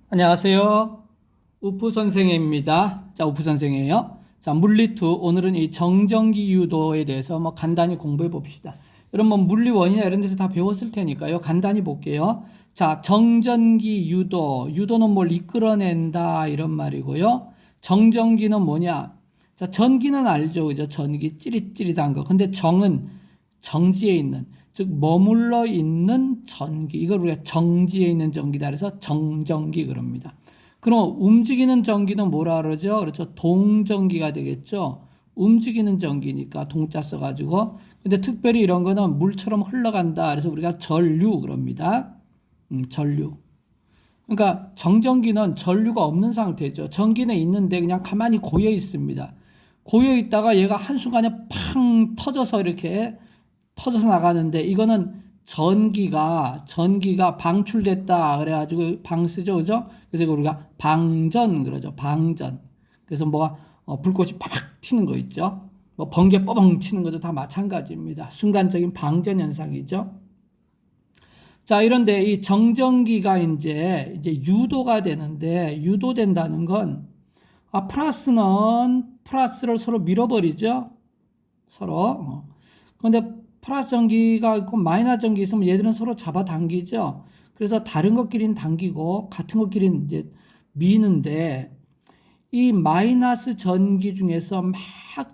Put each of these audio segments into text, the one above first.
안녕하세요. 우프 선생입니다. 자, 우프 선생이에요. 자, 물리2 오늘은 이 정전기 유도에 대해서 간단히 공부해 봅시다. 여러분 물리 원이나 이런 데서 다 배웠을 테니까요. 간단히 볼게요. 자, 정전기 유도. 유도는 뭘 이끌어낸다 이런 말이고요. 정전기는 뭐냐? 자, 전기는 알죠. 그죠? 전기 찌릿찌릿한 거. 근데 정은 정지에 있는, 즉 머물러 있는 전기, 이걸 우리가 정지에 있는 전기다 그래서 정전기 그럽니다. 그럼 움직이는 전기는 뭐라 그러죠? 그렇죠. 동전기가 되겠죠. 움직이는 전기니까 동자 써가지고. 근데 특별히 이런 거는 물처럼 흘러간다 그래서 우리가 전류 그럽니다. 전류. 그러니까 정전기는 전류가 없는 상태죠. 전기는 있는데 그냥 가만히 고여 있습니다. 고여 있다가 얘가 한순간에 팡 터져서 이렇게 터져서 나가는데, 이거는 전기가 방출됐다 그래가지고 방 쓰죠, 그죠? 그래서 우리가 방전 그러죠. 방전. 그래서 뭐가 불꽃이 팍 튀는 거 있죠. 뭐 번개 뻐벙 튀는 것도 다 마찬가지입니다. 순간적인 방전 현상이죠. 자, 이런데 이 정전기가 이제 유도가 되는데, 유도된다는 건 플러스를 서로 밀어버리죠. 서로. 그런데 플러스 전기가 있고 마이너스 전기 있으면 얘들은 서로 잡아당기죠. 그래서 다른 것끼리는 당기고 같은 것끼리는 이제 미는데, 이 마이너스 전기 중에서 막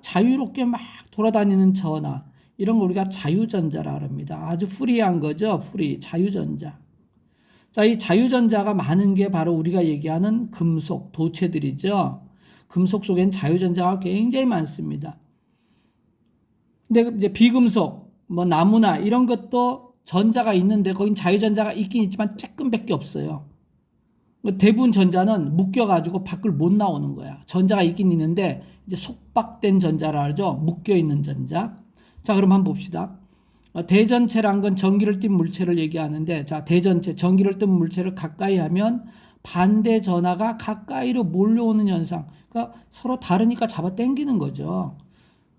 자유롭게 막 돌아다니는 전하, 이런 거 우리가 자유전자라 합니다. 아주 프리한 거죠. 프리, 자유전자. 자, 이 자유전자가 많은 게 바로 우리가 얘기하는 금속, 도체들이죠. 금속 속엔 자유전자가 굉장히 많습니다. 근데 이제 비금속, 뭐 나무나 이런 것도 전자가 있는데 거긴 자유전자가 있긴 있지만 조금밖에 없어요. 대부분 전자는 묶여가지고 밖을 못 나오는 거야. 전자가 있긴 있는데 이제 속박된 전자라 하죠. 묶여있는 전자. 자, 그럼 한번 봅시다. 대전체란 건 전기를 띤 물체를 얘기하는데, 자, 대전체, 전기를 띤 물체를 가까이 하면 반대 전하가 가까이로 몰려오는 현상. 그러니까 서로 다르니까 잡아 당기는 거죠.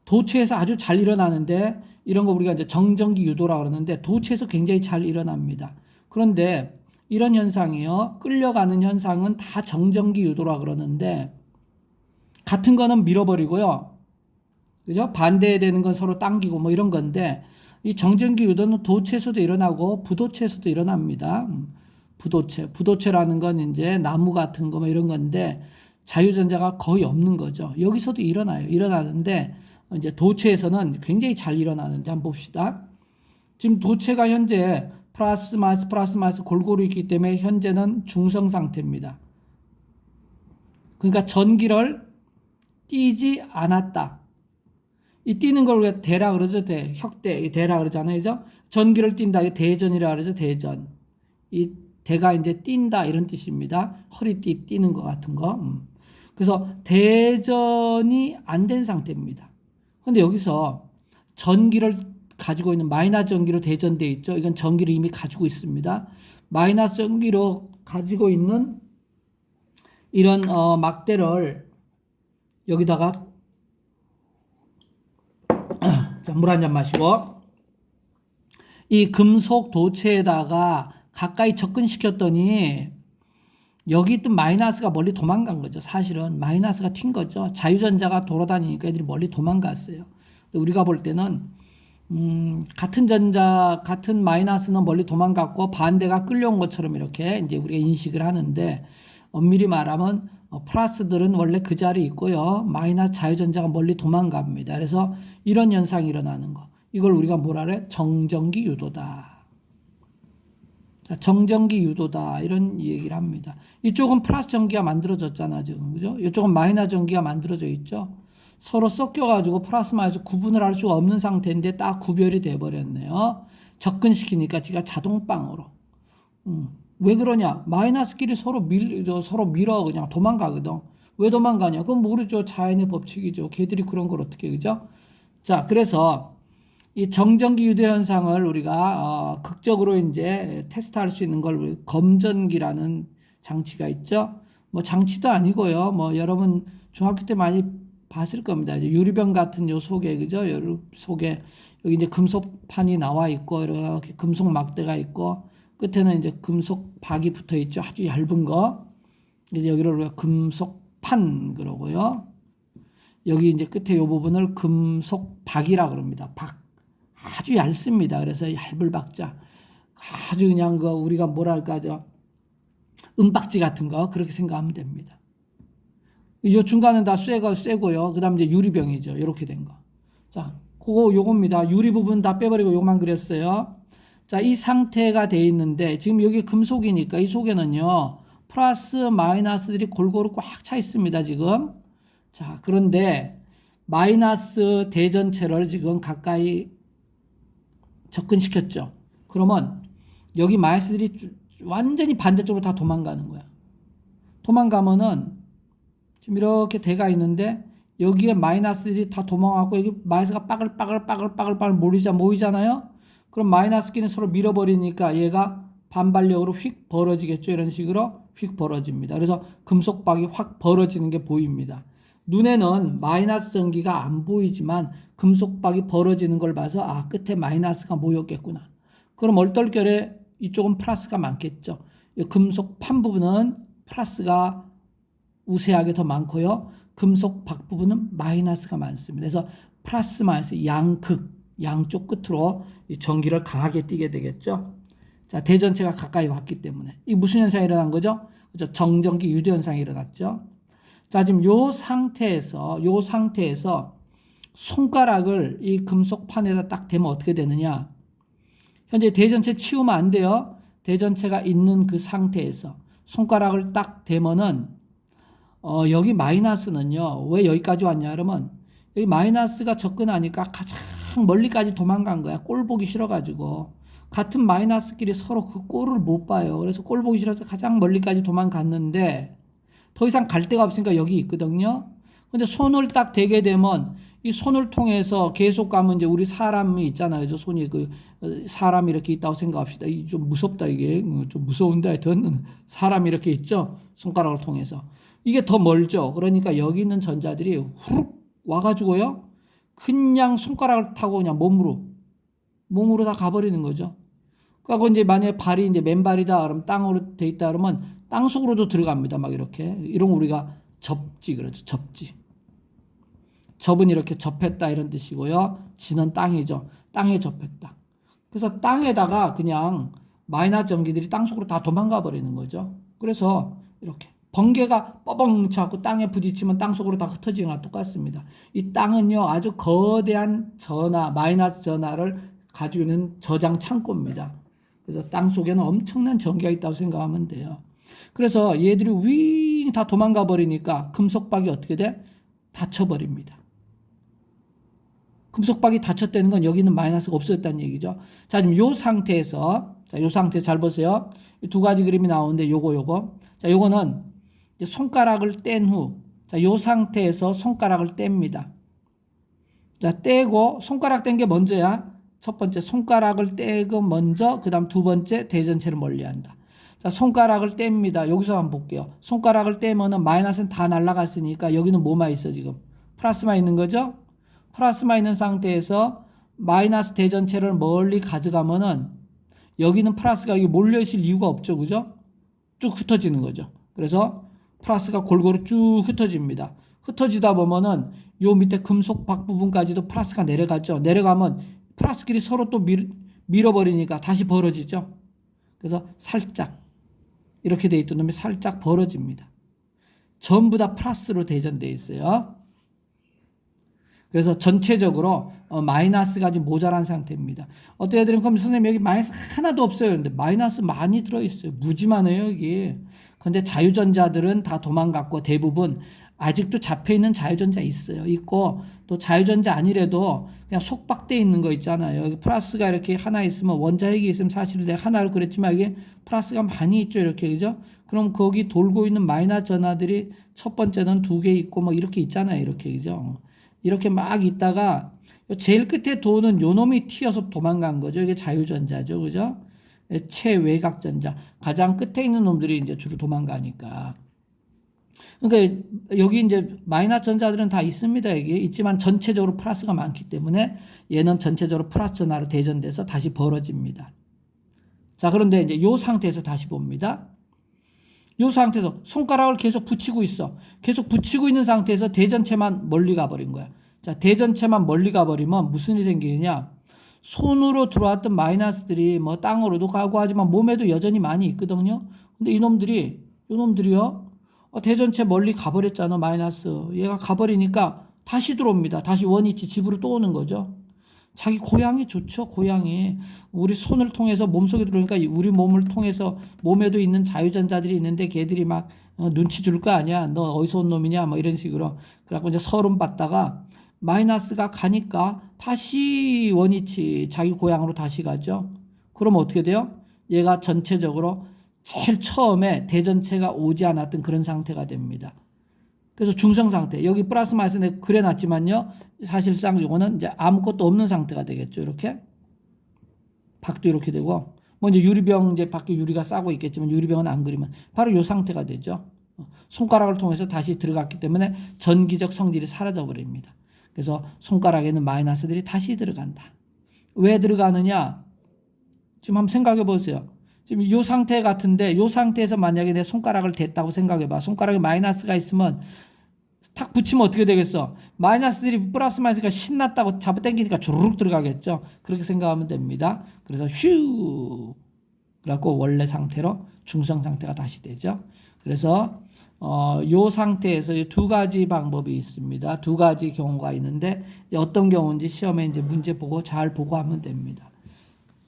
도체에서 아주 잘 일어나는데, 이런 거 우리가 이제 정전기 유도라고 그러는데 도체에서 굉장히 잘 일어납니다. 그런데 이런 현상이요, 끌려가는 현상은 다 정전기 유도라고 그러는데, 같은 거는 밀어버리고요, 그죠? 반대되는 건 서로 당기고 뭐 이런 건데, 이 정전기 유도는 도체에서도 일어나고 부도체에서도 일어납니다. 부도체라는 건 이제 나무 같은 거 뭐 이런 건데 자유전자가 거의 없는 거죠. 여기서도 일어나요. 일어나는데 이제 도체에서는 굉장히 잘 일어나는데 한번 봅시다. 지금 도체가 현재 플러스 마이너스 골고루 있기 때문에 현재는 중성 상태입니다. 그러니까 전기를 띄지 않았다. 이 띄는 걸 우리가 대라 그러죠. 혁대, 대라 그러잖아요. 그죠? 전기를 띈다. 이게 대전이라 그러죠. 대전. 이 대가 이제 띈다 이런 뜻입니다. 허리띠 띄는 것 같은 거. 그래서 대전이 안 된 상태입니다. 근데 여기서 전기를 가지고 있는 마이너스 전기로 대전되어 있죠. 이건 전기를 이미 가지고 있습니다. 마이너스 전기로 가지고 있는 이런 막대를 여기다가 물 한 잔 마시고, 이 금속 도체에다가 가까이 접근시켰더니 여기 있던 마이너스가 멀리 도망간 거죠. 사실은 마이너스가 튄 거죠. 자유전자가 돌아다니니까 애들이 멀리 도망갔어요. 우리가 볼 때는 같은 전자, 같은 마이너스는 멀리 도망갔고 반대가 끌려온 것처럼 이렇게 이제 우리가 인식을 하는데, 엄밀히 말하면 플러스들은 원래 그 자리에 있고요, 마이너스 자유전자가 멀리 도망갑니다. 그래서 이런 현상이 일어나는 거, 이걸 우리가 뭐라 그래? 정전기 유도다. 정전기 유도다 이런 얘기를 합니다. 이쪽은 플러스 전기가 만들어졌잖아 지금, 그죠? 이쪽은 마이너스 전기가 만들어져 있죠. 서로 섞여가지고 플러스 마이너스 구분을 할 수가 없는 상태인데 딱 구별이 돼 버렸네요. 접근시키니까 지가 자동방으로. 왜 그러냐? 마이너스끼리 서로 밀어 그냥 도망가거든. 왜 도망가냐? 그건 모르죠. 자연의 법칙이죠. 걔들이 그런 걸 어떻게, 그죠? 자, 그래서 이 정전기 유도 현상을 우리가 극적으로 이제 테스트할 수 있는 걸 검전기라는 장치가 있죠. 뭐 장치도 아니고요. 뭐 여러분 중학교 때 많이 봤을 겁니다. 이제 유리병 같은 요 속에, 그죠? 요 속에 여기 이제 금속판이 나와 있고 이렇게 금속 막대가 있고 끝에는 이제 금속 박이 붙어 있죠. 아주 얇은 거. 이제 여기를 우리가 금속판 그러고요. 여기 이제 끝에 이 부분을 금속박이라 그럽니다. 박. 아주 얇습니다. 그래서 얇을 박자. 아주 그냥 그 우리가 뭐랄까 은박지 같은 거 그렇게 생각하면 됩니다. 이 중간은 다 쇠고요. 그다음 이제 유리병이죠. 이렇게 된 거. 자, 요겁니다. 유리 부분 다 빼버리고 요만 그렸어요. 자, 이 상태가 돼 있는데 지금 여기 금속이니까 이 속에는요 플러스 마이너스들이 골고루 꽉 차 있습니다. 지금. 자, 그런데 마이너스 대전체를 지금 가까이 접근시켰죠. 그러면 여기 마이너스들이 완전히 반대쪽으로 다 도망가는 거야. 도망가면은 지금 이렇게 대가 있는데 여기에 마이너스들이 다 도망가고 여기 마이너스가 빠글빠글 모이잖아요. 그럼 마이너스끼리는 서로 밀어버리니까 얘가 반발력으로 휙 벌어지겠죠. 이런 식으로 휙 벌어집니다. 그래서 금속박이 확 벌어지는 게 보입니다. 눈에는 마이너스 전기가 안 보이지만 금속박이 벌어지는 걸 봐서 아, 끝에 마이너스가 모였겠구나. 그럼 얼떨결에 이쪽은 플러스가 많겠죠. 금속판 부분은 플러스가 우세하게 더 많고요. 금속박 부분은 마이너스가 많습니다. 그래서 플러스 마이너스 양쪽 끝으로 이 전기를 강하게 띠게 되겠죠. 자, 대전체가 가까이 왔기 때문에 이 무슨 현상이 일어난 거죠? 그죠? 정전기 유도 현상이 일어났죠. 자, 지금 요 상태에서 손가락을 이 금속판에다 딱 대면 어떻게 되느냐? 현재 대전체 치우면 안 돼요. 대전체가 있는 그 상태에서 손가락을 딱 대면은 여기 마이너스는요. 왜 여기까지 왔냐 그러면 여기 마이너스가 접근하니까 가장 멀리까지 도망간 거야. 꼴 보기 싫어가지고. 같은 마이너스끼리 서로 그 꼴을 못 봐요. 그래서 꼴 보기 싫어서 가장 멀리까지 도망갔는데 더 이상 갈 데가 없으니까 여기 있거든요. 근데 손을 딱 대게 되면 이 손을 통해서 계속 가면 이제 우리 사람이 있잖아요. 저 손이 사람이 이렇게 있다고 생각합시다. 이 좀 무섭다 이게. 좀 무서운데 하여튼 사람이 이렇게 있죠. 손가락을 통해서. 이게 더 멀죠. 그러니까 여기 있는 전자들이 후룩 와가지고요. 그냥 손가락을 타고 그냥 몸으로 다 가버리는 거죠. 그리고 이제 만약에 발이 이제 맨발이다 그러면 땅으로 돼 있다 그러면 땅 속으로도 들어갑니다. 막 이렇게. 이런 거 우리가 접지 그러죠. 접지. 접은 이렇게 접했다 이런 뜻이고요. 지는 땅이죠. 땅에 접했다. 그래서 땅에다가 그냥 마이너스 전기들이 땅 속으로 다 도망가 버리는 거죠. 그래서 이렇게 번개가 뻐벙 쳐갖고 땅에 부딪히면 땅 속으로 다 흩어지는 거랑 똑같습니다. 이 땅은요 아주 거대한 마이너스 전하를 가지고 있는 저장 창고입니다. 그래서 땅 속에는 엄청난 전기가 있다고 생각하면 돼요. 그래서 얘들이 윙 다 도망가 버리니까 금속박이 어떻게 돼? 닫혀버립니다. 금속박이 닫혔다는 건 여기는 마이너스가 없어졌다는 얘기죠. 자, 지금 요 상태에서, 요 상태 잘 보세요. 두 가지 그림이 나오는데 요거. 자, 요거는 이제 손가락을 뗀 후, 자, 요 상태에서 손가락을 뗍니다. 자, 떼고, 손가락 뗀 게 먼저야. 첫 번째, 손가락을 떼고 먼저, 그 다음 두 번째, 대전체를 멀리 한다. 자, 손가락을 뗍니다. 여기서 한번 볼게요. 손가락을 떼면은 마이너스는 다 날아갔으니까 여기는 뭐만 있어, 지금? 플러스만 있는 거죠? 플러스만 있는 상태에서 마이너스 대전체를 멀리 가져가면은 여기는 플러스가 여기 몰려있을 이유가 없죠. 그죠? 쭉 흩어지는 거죠. 그래서 플러스가 골고루 쭉 흩어집니다. 흩어지다 보면은 요 밑에 금속박 부분까지도 플러스가 내려가죠. 내려가면 플러스끼리 서로 또 밀어버리니까 다시 벌어지죠. 그래서 살짝 이렇게 돼 있던 놈이 살짝 벌어집니다. 전부 다 플러스로 대전되어 있어요. 그래서 전체적으로 마이너스가 지금 모자란 상태입니다. 어떤 애들은 그럼 선생님 여기 마이너스 하나도 없어요. 근데 마이너스 많이 들어있어요. 무지 많아요 여기. 근데 자유전자들은 다 도망갔고 대부분 아직도 잡혀있는 자유전자 있고 또 자유전자 아니래도 그냥 속박돼 있는 거 있잖아요. 여기 플러스가 이렇게 하나 있으면 원자핵이 있으면 사실 내가 하나로 그랬지만 이게 플러스가 많이 있죠. 이렇게 그죠? 그럼 거기 돌고 있는 마이너스 전하들이 첫 번째는 2개 있고 뭐 이렇게 있잖아요. 이렇게 그죠? 이렇게 막 있다가 제일 끝에 도는 요 놈이 튀어서 도망간 거죠. 이게 자유전자죠. 그죠? 최외곽전자. 가장 끝에 있는 놈들이 이제 주로 도망가니까. 그러니까 여기 이제 마이너스 전자들은 다 있습니다. 여기 있지만 전체적으로 플러스가 많기 때문에 얘는 전체적으로 플러스 전하로 대전돼서 다시 벌어집니다. 자, 그런데 이제 요 상태에서 다시 봅니다. 이 상태에서 손가락을 계속 붙이고 있어. 계속 붙이고 있는 상태에서 대전체만 멀리 가버린 거야. 자, 대전체만 멀리 가버리면 무슨 일이 생기느냐? 손으로 들어왔던 마이너스들이 뭐 땅으로도 가고 하지만 몸에도 여전히 많이 있거든요. 근데 이놈들이요. 대전체 멀리 가버렸잖아, 마이너스. 얘가 가버리니까 다시 들어옵니다. 다시 원위치 집으로 또 오는 거죠. 자기 고향이 좋죠, 고향이. 우리 손을 통해서 몸속에 들어오니까 우리 몸을 통해서 몸에도 있는 자유전자들이 있는데 걔들이 막 눈치 줄 거 아니야. 너 어디서 온 놈이냐, 뭐 이런 식으로. 그래갖고 이제 서름 받다가 마이너스가 가니까 다시 원위치 자기 고향으로 다시 가죠. 그럼 어떻게 돼요? 얘가 전체적으로 제일 처음에 대전체가 오지 않았던 그런 상태가 됩니다. 그래서 중성 상태. 여기 플러스 마이너스 그려놨지만요. 사실상 이거는 이제 아무것도 없는 상태가 되겠죠. 이렇게. 밖도 이렇게 되고. 뭐 이제 유리병 이제 밖에 유리가 싸고 있겠지만 유리병은 안 그리면 바로 이 상태가 되죠. 손가락을 통해서 다시 들어갔기 때문에 전기적 성질이 사라져 버립니다. 그래서 손가락에는 마이너스들이 다시 들어간다. 왜 들어가느냐? 지금 한번 생각해 보세요. 지금 이 상태 같은데 이 상태에서 만약에 내 손가락을 댔다고 생각해 봐. 손가락에 마이너스가 있으면 탁 붙이면 어떻게 되겠어? 마이너스들이 플러스 마이너스가 신났다고 잡아당기니까 주르륵 들어가겠죠. 그렇게 생각하면 됩니다. 그래서 휴 그래갖고 원래 상태로 중성 상태가 다시 되죠. 그래서 요 상태에서 두 가지 방법이 있습니다. 두 가지 경우가 있는데 어떤 경우인지 시험에 이제 문제 보고 잘 보고 하면 됩니다.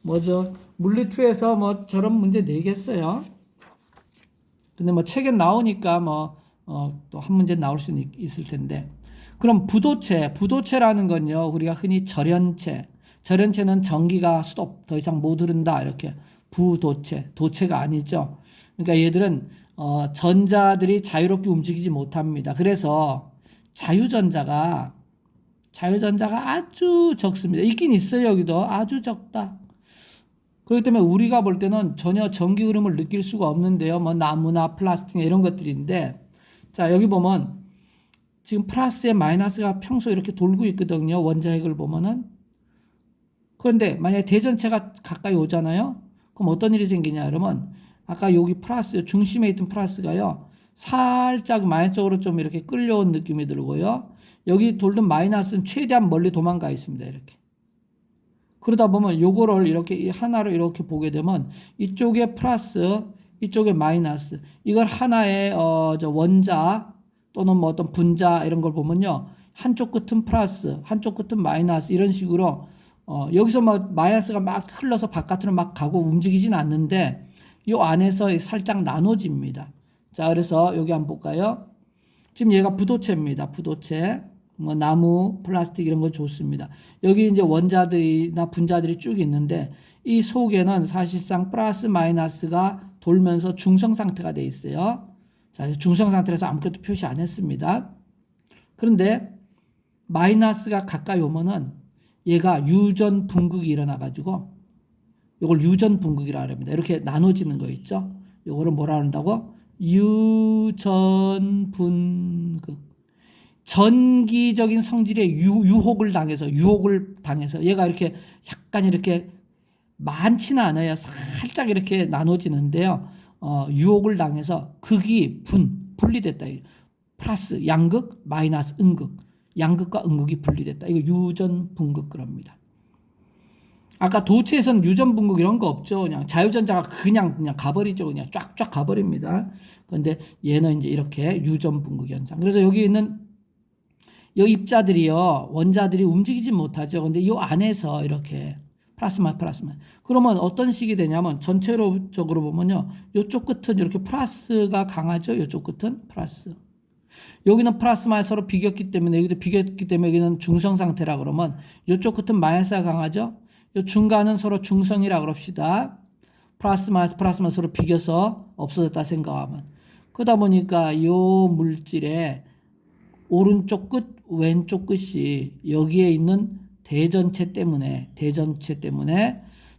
뭐죠? 물리2에서 뭐 저런 문제 내겠어요. 근데 뭐 책에 나오니까 뭐 또 한 문제 나올 수는 있을 텐데. 그럼 부도체라는 건요. 우리가 흔히 절연체는 전기가 스톱 더 이상 못 흐른다 이렇게 도체가 아니죠. 그러니까 얘들은 전자들이 자유롭게 움직이지 못합니다. 그래서 자유전자가 아주 적습니다. 있긴 있어요. 여기도 아주 적다. 그렇기 때문에 우리가 볼 때는 전혀 전기 흐름을 느낄 수가 없는데요. 뭐 나무나 플라스틱 이런 것들인데, 자 여기 보면 지금 플러스에 마이너스가 평소에 이렇게 돌고 있거든요. 원자핵을 보면은. 그런데 만약에 대전체가 가까이 오잖아요. 그럼 어떤 일이 생기냐 그러면 아까 여기 플러스 중심에 있던 플러스가요. 살짝 마이너스 쪽으로 좀 이렇게 끌려온 느낌이 들고요. 여기 돌던 마이너스는 최대한 멀리 도망가 있습니다. 이렇게. 그러다 보면 요거를 이렇게 하나로 이렇게 보게 되면 이쪽에 플러스, 이쪽에 마이너스. 이걸 하나의 저 원자 또는 뭐 어떤 분자 이런 걸 보면요. 한쪽 끝은 플러스, 한쪽 끝은 마이너스 이런 식으로 여기서 뭐 마이너스가 막 흘러서 바깥으로 막 가고 움직이진 않는데 요 안에서 살짝 나눠집니다. 자, 그래서 여기 한번 볼까요? 지금 얘가 부도체입니다. 부도체. 뭐 나무, 플라스틱 이런 거 좋습니다. 여기 이제 원자들이나 분자들이 쭉 있는데 이 속에는 사실상 플러스 마이너스가 돌면서 중성 상태가 돼 있어요. 자, 중성 상태라서 아무것도 표시 안 했습니다. 그런데 마이너스가 가까이 오면은 얘가 유전 분극이 일어나 가지고 이걸 유전 분극이라고 합니다. 이렇게 나눠지는 거 있죠. 이거를 뭐라 한다고? 유전 분극. 전기적인 성질의 유혹을 당해서 얘가 이렇게 약간 이렇게 많지는 않아요. 살짝 이렇게 나눠지는데요. 유혹을 당해서 극이 분리됐다. 플러스 양극 마이너스 음극. 양극과 음극이 분리됐다. 이거 유전 분극 그럽니다. 아까 도체에서는 유전 분극 이런 거 없죠. 그냥 자유전자가 그냥 가버리죠. 그냥 쫙쫙 가버립니다. 그런데 얘는 이제 이렇게 유전 분극 현상. 그래서 여기 있는 이 입자들이요, 원자들이 움직이지 못하죠. 근데 이 안에서 이렇게 플러스만. 그러면 어떤 식이 되냐면 전체적으로 보면요, 이쪽 끝은 이렇게 플러스가 강하죠. 이쪽 끝은 플러스. 여기는 플러스 마이너스로 비겼기 때문에 여기도 비겼기 때문에 여기는 중성 상태라 그러면 이쪽 끝은 마이너스가 강하죠. 이 중간은 서로 중성이라 그럽시다. 플러스 마이너스 서로 비겨서 없어졌다 생각하면. 그러다 보니까 이 물질의 오른쪽 끝, 왼쪽 끝이 여기에 있는 대전체 때문에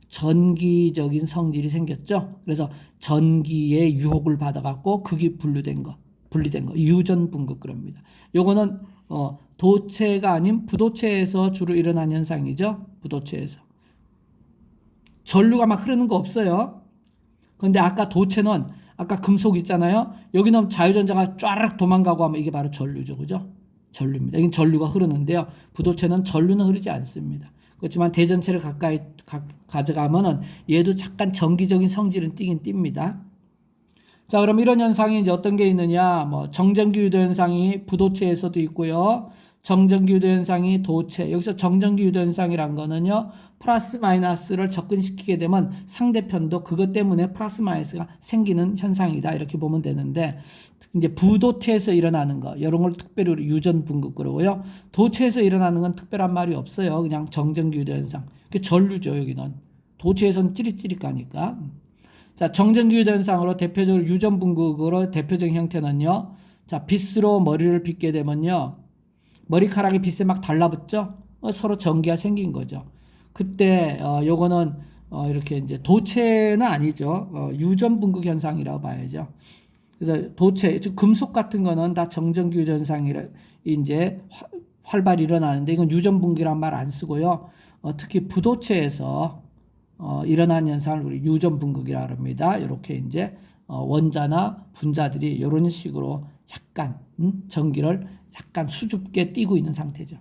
전기적인 성질이 생겼죠. 그래서 전기의 유혹을 받아갖고 극이 분리된 거, 유전 분극 그럽니다. 요거는 도체가 아닌 부도체에서 주로 일어난 현상이죠. 부도체에서 전류가 막 흐르는 거 없어요. 그런데 아까 도체는 아까 금속 있잖아요. 여기는 자유전자가 쫙 도망가고 하면 이게 바로 전류죠. 그죠? 전류입니다. 여기 전류가 흐르는데요. 부도체는 전류는 흐르지 않습니다. 그렇지만 대전체를 가까이 가져가면은 얘도 잠깐 정기적인 성질은 띄긴 띱니다. 자, 그럼 이런 현상이 이제 어떤 게 있느냐? 뭐 정전기 유도 현상이 부도체에서도 있고요. 정전기 유도 현상이 도체. 여기서 정전기 유도 현상이란 거는요. 플러스 마이너스를 접근시키게 되면 상대편도 그것 때문에 플러스 마이너스가 생기는 현상이다. 이렇게 보면 되는데 이제 부도체에서 일어나는 거 이런 걸 특별히 우리 유전 분급 그러고요. 도체에서 일어나는 건 특별한 말이 없어요. 그냥 정전기 유도 현상. 그 전류죠, 여기는. 도체에서는 찌릿찌릿 가니까. 자, 정전기 유도 현상으로 대표적으로 유전 분급으로 대표적인 형태는요. 자, 빗으로 머리를 빗게 되면요. 머리카락이 빗에 막 달라붙죠? 서로 전기가 생긴 거죠. 그때 요거는 이렇게 이제 도체는 아니죠. 유전 분급 현상이라고 봐야죠. 그래서 도체, 즉 금속 같은 거는 다 정전기 유도 현상이라 이제 활발히 일어나는데 이건 유전 분급이란 말 안 쓰고요. 특히 부도체에서 일어나는 현상을 우리 유전 분급이라고 합니다. 이렇게 이제 원자나 분자들이 이런 식으로 약간 전기를 약간 수줍게 띄고 있는 상태죠.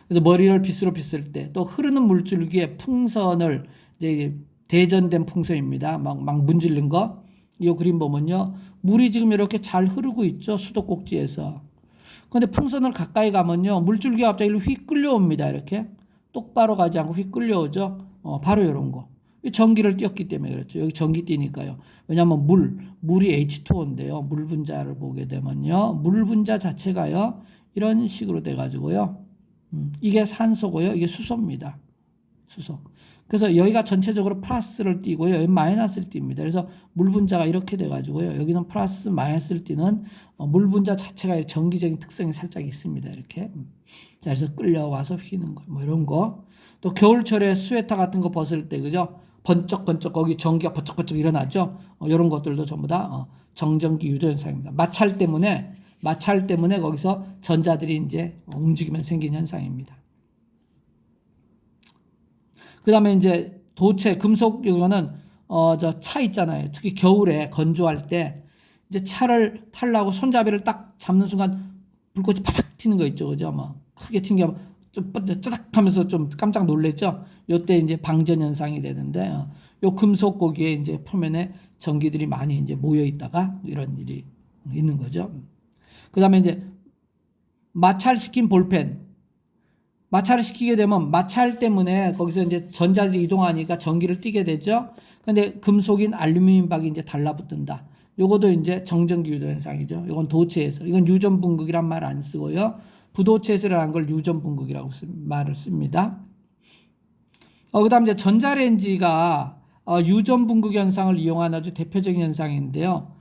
그래서 머리를 빗으로 빗을 때 또 흐르는 물줄기에 풍선을 이제 대전된 풍선입니다. 막 문질른 거. 이 그림 보면요. 물이 지금 이렇게 잘 흐르고 있죠. 수도꼭지에서. 근데 풍선을 가까이 가면요. 물줄기가 갑자기 휙 끌려옵니다. 이렇게. 똑바로 가지 않고 휙 끌려오죠. 바로 이런 거. 전기를 띄었기 때문에 그렇죠. 여기 전기 띄니까요. 왜냐하면 물이 H2O인데요. 물 분자를 보게 되면요. 물 분자 자체가요. 이런 식으로 돼가지고요. 이게 산소고요. 이게 수소입니다. 수소. 그래서 여기가 전체적으로 플러스를 띄고요. 여기 마이너스를 띱니다. 그래서 물 분자가 이렇게 돼가지고요. 여기는 플러스 마이너스를 띄는 물 분자 자체가 전기적인 특성이 살짝 있습니다. 이렇게. 자, 그래서 끌려와서 휘는 거. 뭐 이런 거. 또 겨울철에 스웨터 같은 거 벗을 때, 그죠? 번쩍번쩍 거기 전기가 번쩍번쩍 일어나죠? 이런 것들도 전부 다 정전기 유도 현상입니다. 마찰 때문에 거기서 전자들이 이제 움직이면 생긴 현상입니다. 그 다음에 이제 도체, 금속 이거는 저 차 있잖아요. 특히 겨울에 건조할 때 이제 차를 타려고 손잡이를 딱 잡는 순간 불꽃이 팍 튀는 거 있죠. 그죠? 뭐 크게 튕겨 좀 짜닥 하면서 좀 깜짝 놀랬죠. 요때 이제 방전 현상이 되는데 요 금속 고기에 이제 표면에 전기들이 많이 이제 모여 있다가 이런 일이 있는 거죠. 그 다음에 이제 마찰시킨 볼펜. 마찰을 시키게 되면 마찰 때문에 거기서 이제 전자들이 이동하니까 전기를 띠게 되죠. 근데 금속인 알루미늄 박이 이제 달라붙는다. 요것도 이제 정전기 유도 현상이죠. 이건 도체에서. 이건 유전 분극이란 말 안 쓰고요. 부도체에서 일어난 걸 유전 분극이라고 말을 씁니다. 그다음 이제 전자레인지가 유전 분극 현상을 이용한 아주 대표적인 현상인데요.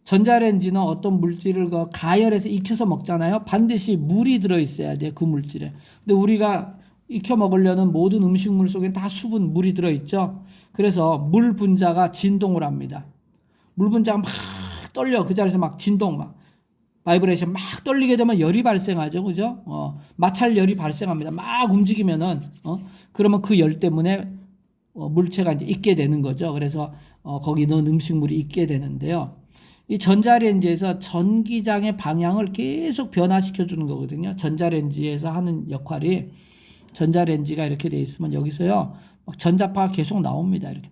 전자레인지는 어떤 물질을 가열해서 익혀서 먹잖아요. 반드시 물이 들어있어야 돼요. 그 물질에. 근데 우리가 익혀 먹으려는 모든 음식물 속엔 다 수분, 물이 들어있죠. 그래서 물 분자가 진동을 합니다. 물 분자가 막 떨려. 그 자리에서 막 진동, 막 바이브레이션 막 떨리게 되면 열이 발생하죠. 그죠? 마찰열이 발생합니다. 막 움직이면은, 그러면 그 열 때문에 물체가 이제 익게 되는 거죠. 그래서 거기 넣은 음식물이 익게 되는데요. 이 전자레인지에서 전기장의 방향을 계속 변화시켜 주는 거거든요. 전자레인지에서 하는 역할이 전자레인지가 이렇게 돼 있으면 여기서요. 막 전자파가 계속 나옵니다. 이렇게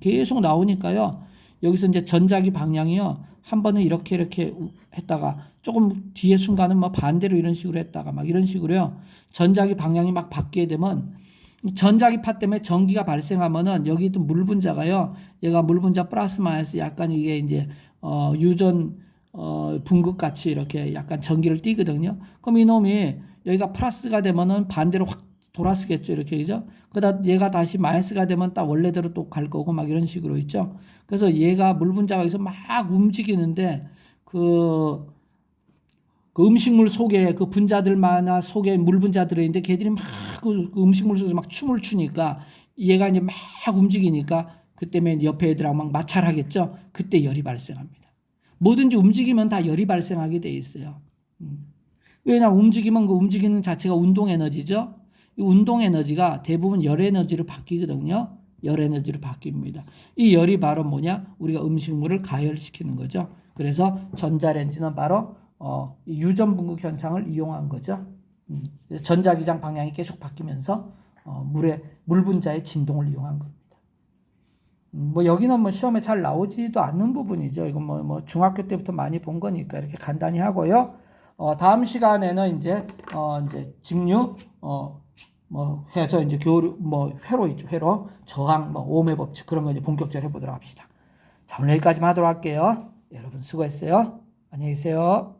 계속 나오니까요. 여기서 이제 전자기 방향이요. 한 번은 이렇게 했다가 조금 뒤에 순간은 뭐 반대로 이런 식으로 했다가 막 이런 식으로요. 전자기 방향이 막 바뀌게 되면 전자기파 때문에 전기가 발생하면은 여기 있던 물 분자가요. 얘가 물 분자 플러스 마이너스 약간 이게 이제 유전 분극 같이 이렇게 약간 전기를 띠거든요. 그럼 이놈이 여기가 플러스가 되면은 반대로 확 돌아서겠죠. 이렇게 그죠? 그러다 얘가 다시 마이너스가 되면 딱 원래대로 또 갈 거고 막 이런 식으로 있죠. 그래서 얘가 물 분자가 여기서 막 움직이는데 그 음식물 속에 그 분자들마다 속에 물 분자 들어있는데 걔들이 막 그 음식물 속에서 막 춤을 추니까 얘가 이제 막 움직이니까 그 때문에 옆에 애들하고 막 마찰하겠죠. 그때 열이 발생합니다. 뭐든지 움직이면 다 열이 발생하게 돼 있어요. 왜냐하면 움직이면 그 움직이는 자체가 운동 에너지죠. 이 운동 에너지가 대부분 열 에너지로 바뀌거든요. 열 에너지로 바뀝니다. 이 열이 바로 뭐냐? 우리가 음식물을 가열시키는 거죠. 그래서 전자레인지는 바로 이 유전분극 현상을 이용한 거죠. 전자기장 방향이 계속 바뀌면서 물 분자의 진동을 이용한 겁니다. 뭐 여기는 뭐 시험에 잘 나오지도 않는 부분이죠. 이건 뭐 중학교 때부터 많이 본 거니까 이렇게 간단히 하고요. 다음 시간에는 이제 직류 뭐 해서 이제 교류 뭐 회로 있죠. 회로 저항 뭐 오음의 법칙 그런 거 이제 본격적으로 해보도록 합시다. 자, 오늘 여기까지만 하도록 할게요. 여러분 수고했어요. 안녕히 계세요.